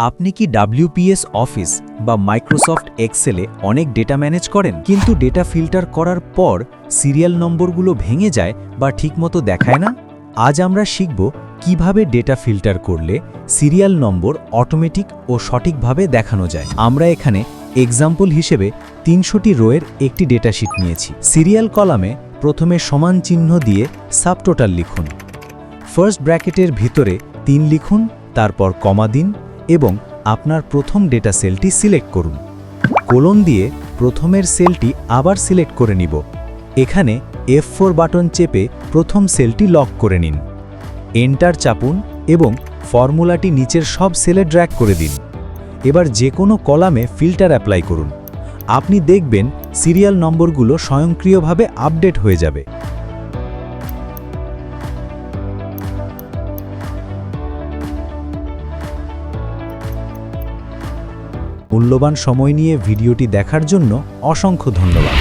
আপনি কি WPS office বা মাইক্রোসফট এক্সেলে অনেক ডেটা ম্যানেজ করেন, কিন্তু ডেটা ফিল্টার করার পর সিরিয়াল নম্বরগুলো ভেঙে যায় বা ঠিকমতো দেখায় না? আজ আমরা শিখব কিভাবে ডেটা ফিল্টার করলে সিরিয়াল নম্বর অটোমেটিক ও সঠিকভাবে দেখানো যায়। আমরা এখানে এক্সাম্পল হিসেবে 300টি রোয়ের একটি ডেটাশিট নিয়েছি। সিরিয়াল কলামে প্রথমে সমান চিহ্ন দিয়ে সাবটোটাল লিখুন। ফার্স্ট ব্র্যাকেটের ভিতরে 3 লিখুন, তারপর কমা দিন এবং আপনার প্রথম ডেটা সেলটি সিলেক্ট করুন। কোলন দিয়ে প্রথমের সেলটি আবার সিলেক্ট করে নিব। এখানে F4 বাটন চেপে প্রথম সেলটি লক করে নিন। এন্টার চাপুন এবং ফর্মুলাটি নিচের সব সেলে ড্র্যাগ করে দিন। এবার যে কোনো কলামে ফিল্টার অ্যাপ্লাই করুন। আপনি দেখবেন সিরিয়াল নম্বরগুলো স্বয়ংক্রিয়ভাবে আপডেট হয়ে যাবে। মূল্যবান সময় নিয়ে ভিডিওটি দেখার জন্য অসংখ্য ধন্যবাদ।